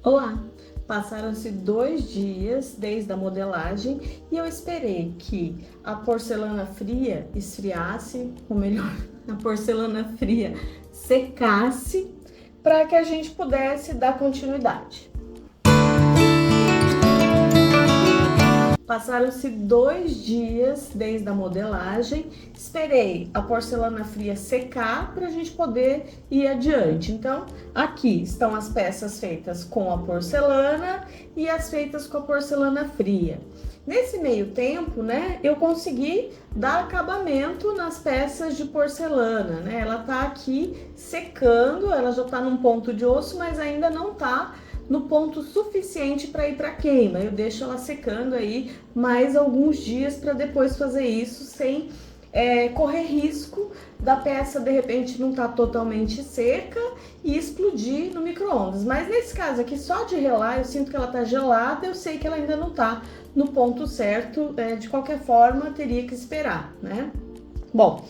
Olá! Passaram-se 2 dias desde a modelagem e eu esperei que a porcelana fria esfriasse, ou melhor, a porcelana fria secasse, para que a gente pudesse dar continuidade. Passaram-se 2 dias desde a modelagem, esperei a porcelana fria secar para a gente poder ir adiante. Então, aqui estão as peças feitas com a porcelana e as feitas com a porcelana fria. Nesse meio tempo, né, eu consegui dar acabamento nas peças de porcelana, né? Ela tá aqui secando, ela já tá num ponto de osso, mas ainda não tá no ponto suficiente para ir para queima. Eu deixo ela secando aí mais alguns dias para depois fazer isso sem correr risco da peça de repente não estar totalmente seca e explodir no micro-ondas. Mas nesse caso aqui, só de relar, eu sinto que ela tá gelada, eu sei que ela ainda não tá no ponto certo, de qualquer forma teria que esperar, né? Bom,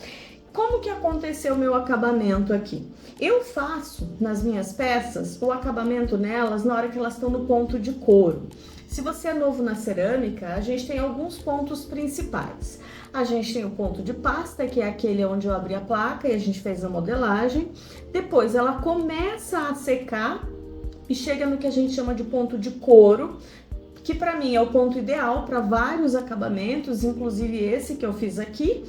como que aconteceu o meu acabamento aqui? Eu faço nas minhas peças o acabamento nelas na hora que elas estão no ponto de couro. Se você é novo na cerâmica, a gente tem alguns pontos principais. A gente tem o ponto de pasta, que é aquele onde eu abri a placa e a gente fez a modelagem. Depois ela começa a secar e chega no que a gente chama de ponto de couro, que para mim é o ponto ideal para vários acabamentos, inclusive esse que eu fiz aqui.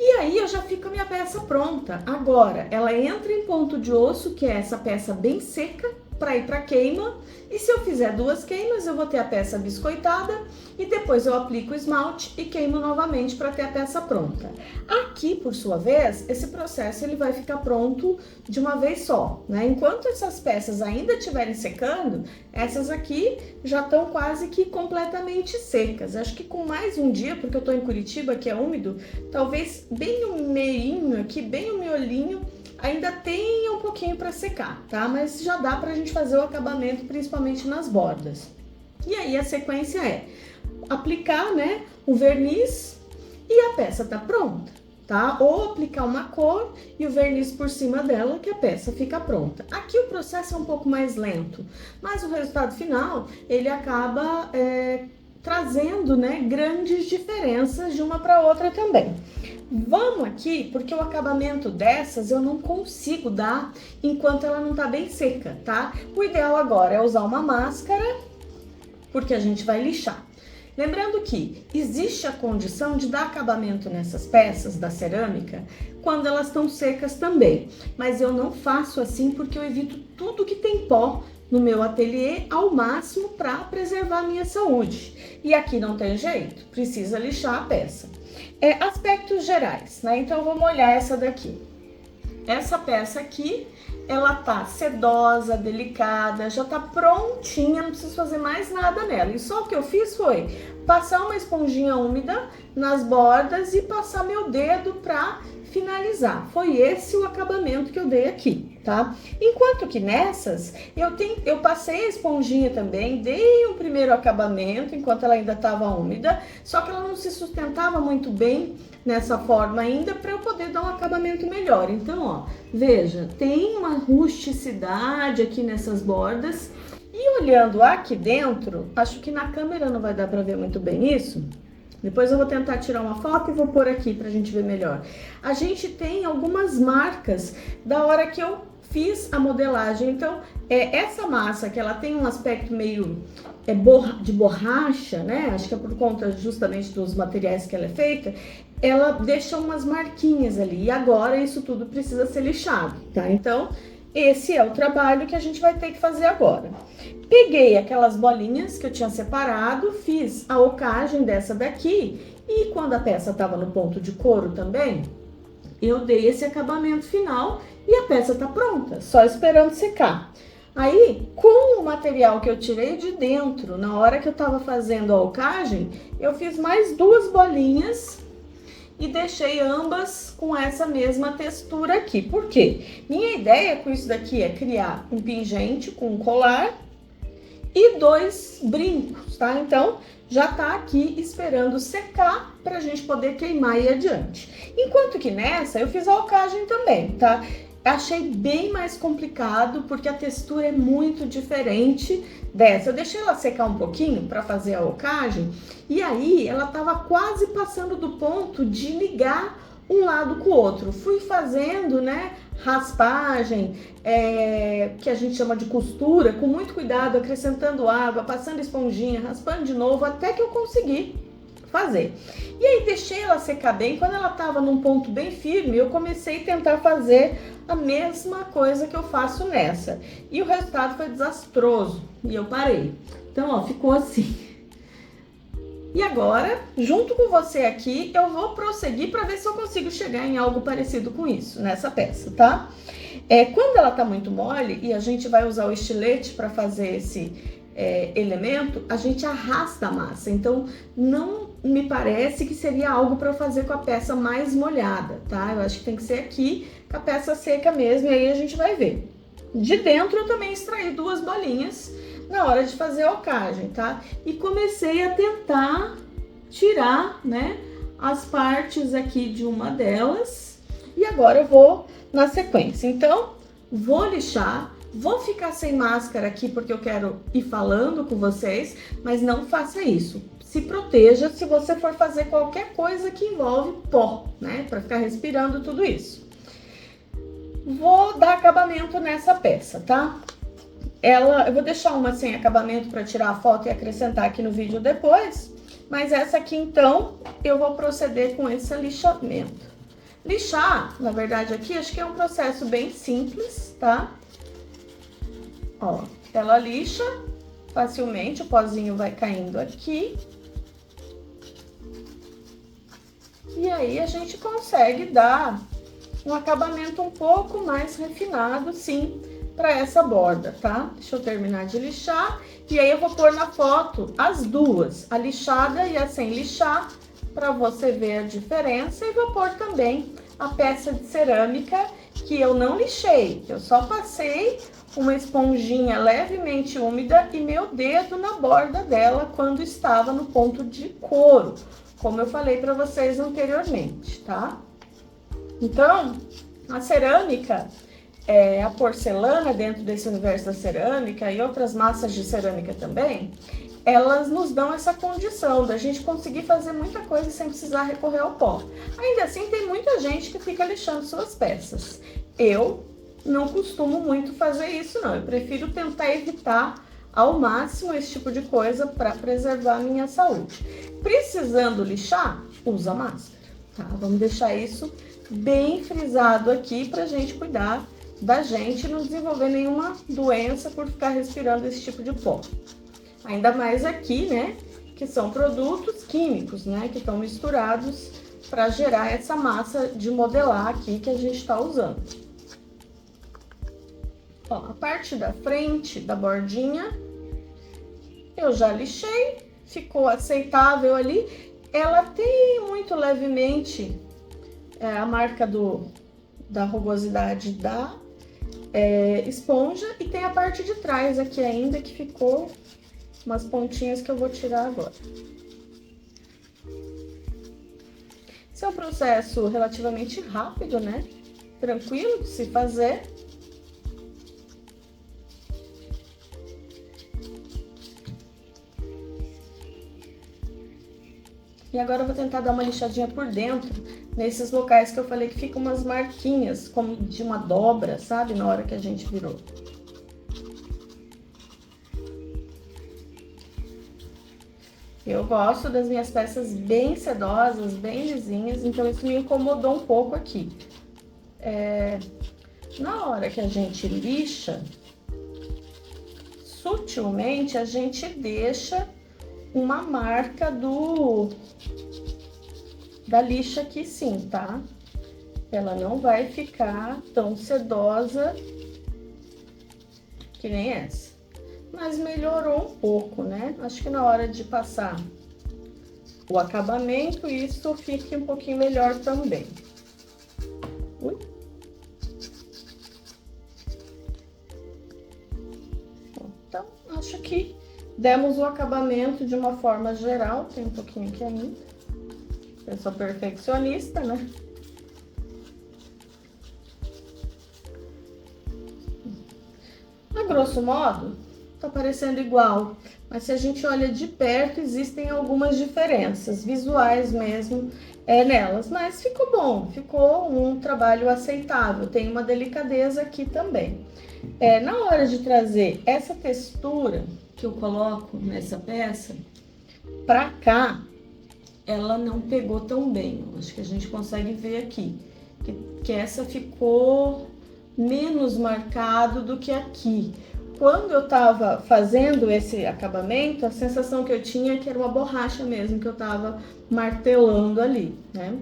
E aí eu já fico a minha peça pronta. Agora, ela entra em ponto de osso, que é essa peça bem seca, para ir para queima. E se eu fizer 2 queimas, eu vou ter a peça biscoitada e depois eu aplico o esmalte e queimo novamente para ter a peça pronta. Aqui, por sua vez, esse processo ele vai ficar pronto de uma vez só, né? Enquanto essas peças ainda estiverem secando, essas aqui já estão quase que completamente secas. Acho que com mais um dia, porque eu estou em Curitiba, que é úmido, talvez bem no meinho aqui, bem no miolinho, ainda tem um pouquinho para secar, tá? Mas já dá pra gente fazer o acabamento, principalmente nas bordas. E aí a sequência é aplicar, né, o verniz e a peça tá pronta, tá? Ou aplicar uma cor e o verniz por cima dela que a peça fica pronta. Aqui o processo é um pouco mais lento, mas o resultado final, ele acaba trazendo, né, grandes diferenças de uma para outra também. Vamos aqui, porque o acabamento dessas eu não consigo dar enquanto ela não tá bem seca, tá? O ideal agora é usar uma máscara, porque a gente vai lixar. Lembrando que existe a condição de dar acabamento nessas peças da cerâmica quando elas estão secas também, mas eu não faço assim porque eu evito tudo que tem pó no meu ateliê ao máximo para preservar a minha saúde. E aqui não tem jeito, precisa lixar a peça. Aspectos gerais, né? Então vamos olhar essa daqui. Essa peça aqui, ela tá sedosa, delicada, já tá prontinha, não preciso fazer mais nada nela. E só o que eu fiz foi passar uma esponjinha úmida nas bordas e passar meu dedo para finalizar. Foi esse o acabamento que eu dei aqui, tá? Enquanto que nessas, eu passei a esponjinha também, dei um primeiro acabamento enquanto ela ainda estava úmida, só que ela não se sustentava muito bem nessa forma ainda para eu poder dar um acabamento melhor. Então, ó, veja, tem uma rusticidade aqui nessas bordas e olhando aqui dentro, acho que na câmera não vai dar para ver muito bem isso. Depois eu vou tentar tirar uma foto e vou pôr aqui pra gente ver melhor. A gente tem algumas marcas da hora que eu fiz a modelagem. Então, essa massa que ela tem um aspecto meio de borracha, né? Acho que é por conta justamente dos materiais que ela é feita. Ela deixa umas marquinhas ali. E agora isso tudo precisa ser lixado, tá? Então, esse é o trabalho que a gente vai ter que fazer agora. Peguei aquelas bolinhas que eu tinha separado, fiz a ocagem dessa daqui e quando a peça estava no ponto de couro também, eu dei esse acabamento final e a peça tá pronta, só esperando secar. Aí, com o material que eu tirei de dentro, na hora que eu tava fazendo a ocagem, eu fiz mais 2 bolinhas e deixei ambas com essa mesma textura aqui. Por quê? Minha ideia com isso daqui é criar um pingente com um colar e 2 brincos, tá? Então, já tá aqui esperando secar pra gente poder queimar e ir adiante. Enquanto que nessa, eu fiz a ocagem também, tá? Achei bem mais complicado, porque a textura é muito diferente dessa. Eu deixei ela secar um pouquinho para fazer a ocagem, e aí ela tava quase passando do ponto de ligar um lado com o outro. Fui fazendo, né, raspagem, que a gente chama de costura, com muito cuidado, acrescentando água, passando esponjinha, raspando de novo, até que eu consegui fazer. E aí deixei ela secar bem. Quando ela tava num ponto bem firme, eu comecei a tentar fazer a mesma coisa que eu faço nessa. E o resultado foi desastroso, e eu parei. Então, ó, ficou assim. E agora, junto com você aqui, eu vou prosseguir para ver se eu consigo chegar em algo parecido com isso, nessa peça, tá? Quando ela tá muito mole e a gente vai usar o estilete para fazer esse elemento, a gente arrasta a massa. Então, não me parece que seria algo para eu fazer com a peça mais molhada, tá? Eu acho que tem que ser aqui com a peça seca mesmo, e aí a gente vai ver. De dentro eu também extraí 2 bolinhas na hora de fazer a ocagem, tá? E comecei a tentar tirar, né, as partes aqui de uma delas. E agora eu vou na sequência. Então, vou lixar, vou ficar sem máscara aqui porque eu quero ir falando com vocês, mas não faça isso. Se proteja se você for fazer qualquer coisa que envolve pó, né, para ficar respirando tudo isso. Vou dar acabamento nessa peça, tá? Eu vou deixar uma sem acabamento para tirar a foto e acrescentar aqui no vídeo depois, mas essa aqui, então, eu vou proceder com esse lixamento. Lixar, na verdade, aqui, acho que é um processo bem simples, tá? Ó, ela lixa facilmente, o pozinho vai caindo aqui. E aí, a gente consegue dar um acabamento um pouco mais refinado, sim, para essa borda, tá? Deixa eu terminar de lixar. E aí eu vou pôr na foto as duas, a lixada e a sem lixar, para você ver a diferença. E vou pôr também a peça de cerâmica que eu não lixei, eu só passei uma esponjinha levemente úmida e meu dedo na borda dela quando estava no ponto de couro, como eu falei para vocês anteriormente, tá? Então, a cerâmica, a porcelana dentro desse universo da cerâmica e outras massas de cerâmica também, elas nos dão essa condição da gente conseguir fazer muita coisa sem precisar recorrer ao pó. Ainda assim, tem muita gente que fica lixando suas peças. Eu não costumo muito fazer isso, não. Eu prefiro tentar evitar ao máximo esse tipo de coisa para preservar a minha saúde. Precisando lixar, usa máscara, tá? Vamos deixar isso bem frisado aqui pra gente cuidar da gente e não desenvolver nenhuma doença por ficar respirando esse tipo de pó. Ainda mais aqui, né, que são produtos químicos, né, que estão misturados para gerar essa massa de modelar aqui que a gente está usando. Ó, a parte da frente da bordinha eu já lixei, ficou aceitável ali. Ela tem muito levemente a marca da rugosidade da esponja, e tem a parte de trás aqui ainda que ficou umas pontinhas que eu vou tirar agora. Esse é um processo relativamente rápido, né? Tranquilo de se fazer. E agora eu vou tentar dar uma lixadinha por dentro, nesses locais que eu falei que ficam umas marquinhas, como de uma dobra, sabe? Na hora que a gente virou. Eu gosto das minhas peças bem sedosas, bem lisinhas, então isso me incomodou um pouco aqui. Na hora que a gente lixa, sutilmente a gente deixa uma marca da lixa aqui sim, tá? Ela não vai ficar tão sedosa que nem essa. Mas melhorou um pouco, né? Acho que na hora de passar o acabamento, isso fique um pouquinho melhor também. Ui. Então, acho que demos o acabamento de uma forma geral. Tem um pouquinho aqui ainda. Eu sou perfeccionista, né? grosso modo, tá parecendo igual, mas se a gente olha de perto, existem algumas diferenças visuais mesmo nelas, mas ficou bom, ficou um trabalho aceitável, tem uma delicadeza aqui também. Na hora de trazer essa textura que eu coloco nessa peça, pra cá, ela não pegou tão bem. Acho que a gente consegue ver aqui, que essa ficou menos marcado do que aqui. Quando eu tava fazendo esse acabamento, a sensação que eu tinha é que era uma borracha mesmo, que eu tava martelando ali, né?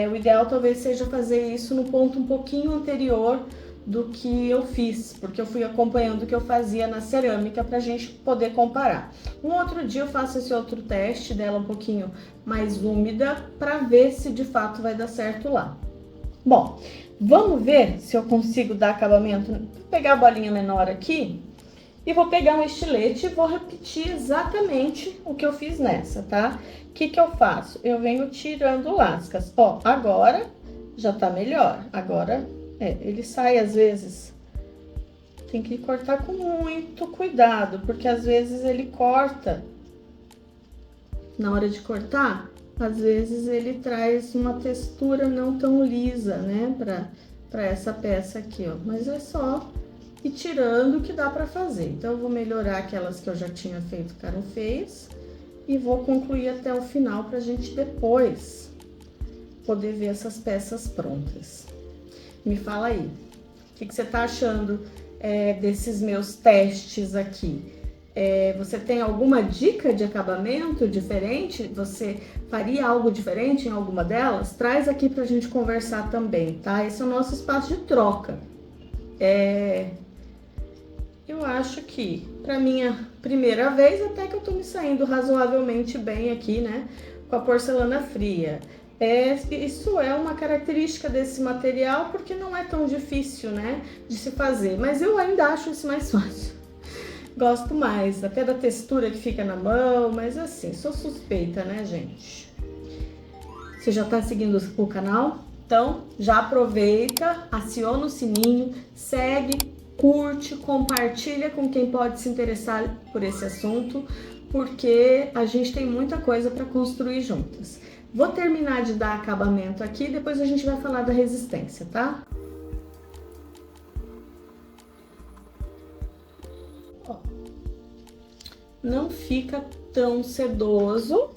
O ideal talvez seja fazer isso no ponto um pouquinho anterior do que eu fiz, porque eu fui acompanhando o que eu fazia na cerâmica pra gente poder comparar. Um outro dia eu faço esse outro teste dela um pouquinho mais úmida para ver se de fato vai dar certo lá. Bom, vamos ver se eu consigo dar acabamento. Vou pegar a bolinha menor aqui e vou pegar um estilete e vou repetir exatamente o que eu fiz nessa, tá? O que eu faço? Eu venho tirando lascas. Ó, agora já tá melhor. Agora, ele sai às vezes. Tem que cortar com muito cuidado, porque às vezes ele corta. Na hora de cortar, às vezes ele traz uma textura não tão lisa, né? Pra essa peça aqui, ó. Mas é só ir tirando o que dá pra fazer. Então, eu vou melhorar aquelas que eu já tinha feito, ficaram feias. E vou concluir até o final pra gente depois poder ver essas peças prontas. Me fala aí, o que você tá achando desses meus testes aqui? Você tem alguma dica de acabamento diferente? Você faria algo diferente em alguma delas? Traz aqui pra gente conversar também, tá? Esse é o nosso espaço de troca. Eu acho que, pra minha primeira vez, até que eu tô me saindo razoavelmente bem aqui, né? Com a porcelana fria. Isso é uma característica desse material, porque não é tão difícil, né? De se fazer. Mas eu ainda acho isso mais fácil. Gosto mais, até da textura que fica na mão, mas assim, sou suspeita, né, gente? Você já tá seguindo o canal? Então, já aproveita, aciona o sininho, segue, curte, compartilha com quem pode se interessar por esse assunto, porque a gente tem muita coisa para construir juntas. Vou terminar de dar acabamento aqui, depois a gente vai falar da resistência, tá? Ó, não fica tão sedoso.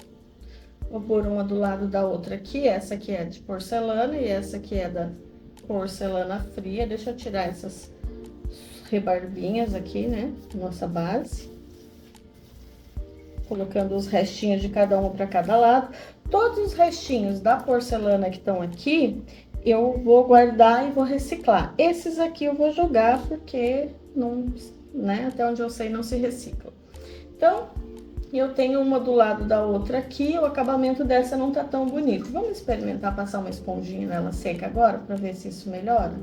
Vou pôr uma do lado da outra aqui. Essa aqui é de porcelana e essa aqui é da porcelana fria. Deixa eu tirar essas rebarbinhas aqui, né? Nossa base. Colocando os restinhos de cada uma para cada lado. Todos os restinhos da porcelana que estão aqui, eu vou guardar e vou reciclar. Esses aqui eu vou jogar porque não, né? Até onde eu sei não se reciclam. Então, eu tenho uma do lado da outra aqui, o acabamento dessa não tá tão bonito. Vamos experimentar passar uma esponjinha nela seca agora, pra ver se isso melhora?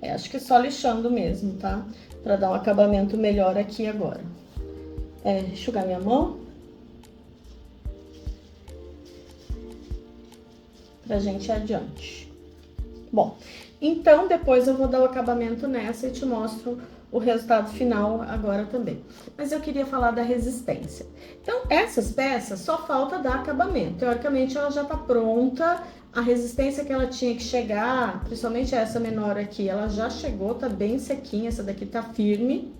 Acho que só lixando mesmo, tá? Pra dar um acabamento melhor aqui agora. Enxugar minha mão. Pra gente ir adiante. Bom, então depois eu vou dar o acabamento nessa e te mostro o resultado final agora também. Mas eu queria falar da resistência. Então, essas peças só falta dar acabamento. Teoricamente, ela já tá pronta. A resistência que ela tinha que chegar, principalmente essa menor aqui, ela já chegou, tá bem sequinha. Essa daqui tá firme,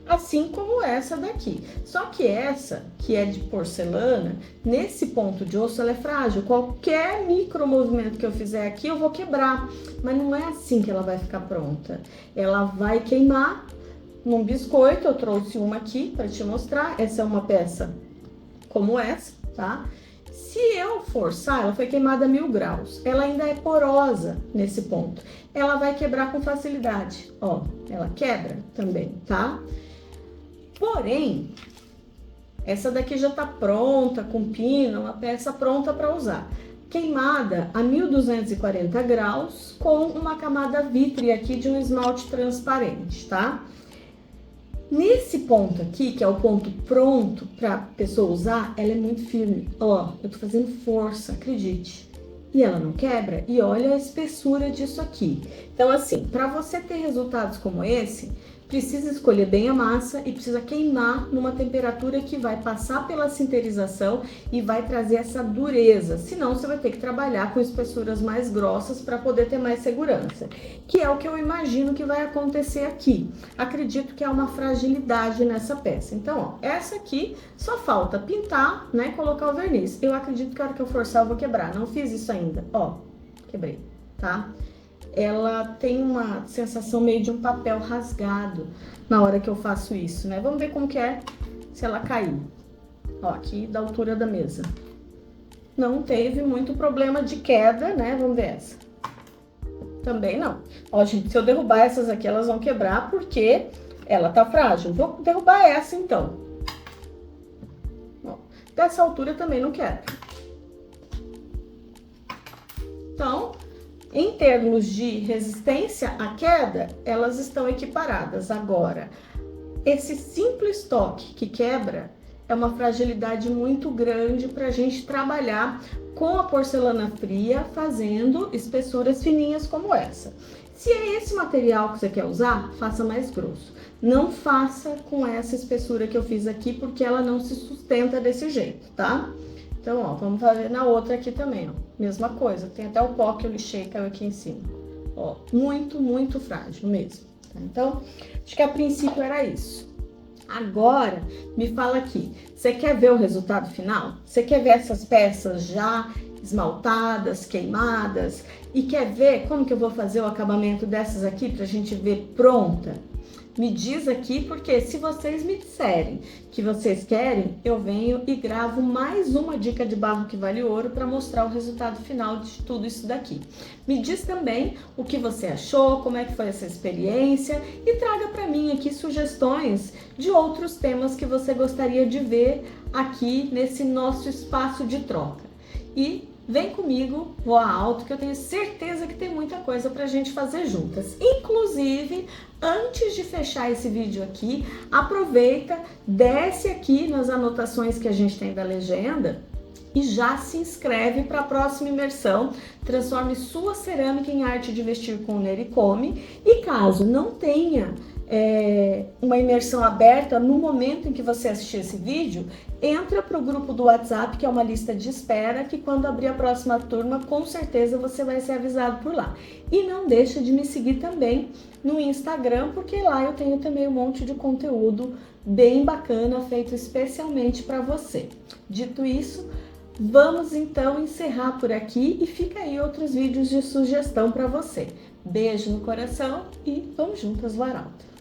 assim como essa daqui. Só que essa, que é de porcelana, nesse ponto de osso, ela é frágil. Qualquer micro movimento que eu fizer aqui, eu vou quebrar. Mas não é assim que ela vai ficar pronta. Ela vai queimar num biscoito. Eu trouxe uma aqui para te mostrar. Essa é uma peça como essa, tá? Se eu forçar, ela foi queimada a 1000 graus. Ela ainda é porosa nesse ponto. Ela vai quebrar com facilidade. Ó, ela quebra também, tá? Porém, essa daqui já tá pronta, com pino, uma peça pronta para usar. Queimada a 1240 graus com uma camada vítrea aqui de um esmalte transparente, tá? Nesse ponto aqui, que é o ponto pronto para pessoa usar, ela é muito firme. Ó, eu tô fazendo força, acredite. e ela não quebra. E olha a espessura disso aqui. Então, assim, para você ter resultados como esse, precisa escolher bem a massa e precisa queimar numa temperatura que vai passar pela sinterização e vai trazer essa dureza. Senão, você vai ter que trabalhar com espessuras mais grossas para poder ter mais segurança. Que é o que eu imagino que vai acontecer aqui. Acredito que há uma fragilidade nessa peça. Então, ó, essa aqui só falta pintar, né, colocar o verniz. Eu acredito que a hora que eu forçar eu vou quebrar. Não fiz isso ainda. Ó, quebrei, tá? Ela tem uma sensação meio de um papel rasgado na hora que eu faço isso, né? Vamos ver como que é se ela cair. Ó, aqui da altura da mesa. Não teve muito problema de queda, né? Vamos ver essa. Também não. Ó, gente, se eu derrubar essas aqui, elas vão quebrar porque ela tá frágil. Vou derrubar essa, então. Ó, dessa altura também não quebra. Então, em termos de resistência à queda, elas estão equiparadas. Agora, esse simples toque que quebra é uma fragilidade muito grande para a gente trabalhar com a porcelana fria, fazendo espessuras fininhas como essa. Se é esse material que você quer usar, faça mais grosso. Não faça com essa espessura que eu fiz aqui, porque ela não se sustenta desse jeito, tá? Então, ó, vamos fazer na outra aqui também, ó. Mesma coisa, tem até o pó que eu lixei, caiu aqui em cima. Ó, muito, muito frágil mesmo. Tá? Então, acho que a princípio era isso. Agora, me fala aqui, você quer ver o resultado final? Você quer ver essas peças já esmaltadas, queimadas? E quer ver como que eu vou fazer o acabamento dessas aqui pra gente ver pronta? Me diz aqui, porque se vocês me disserem que vocês querem, eu venho e gravo mais uma dica de barro que vale ouro para mostrar o resultado final de tudo isso daqui. Me diz também o que você achou, como é que foi essa experiência e traga para mim aqui sugestões de outros temas que você gostaria de ver aqui nesse nosso espaço de troca. E vem comigo, voa alto, que eu tenho certeza que tem muita coisa pra gente fazer juntas. Inclusive, antes de fechar esse vídeo aqui, aproveita, desce aqui nas anotações que a gente tem da legenda e já se inscreve para a próxima imersão. Transforme sua cerâmica em arte de vestir com o Nericome. E caso não tenha uma imersão aberta, no momento em que você assistir esse vídeo, entra para o grupo do WhatsApp, que é uma lista de espera, que quando abrir a próxima turma, com certeza você vai ser avisado por lá. E não deixa de me seguir também no Instagram, porque lá eu tenho também um monte de conteúdo bem bacana, feito especialmente para você. Dito isso, vamos então encerrar por aqui e fica aí outros vídeos de sugestão para você. Beijo no coração e vamos juntas voar alto.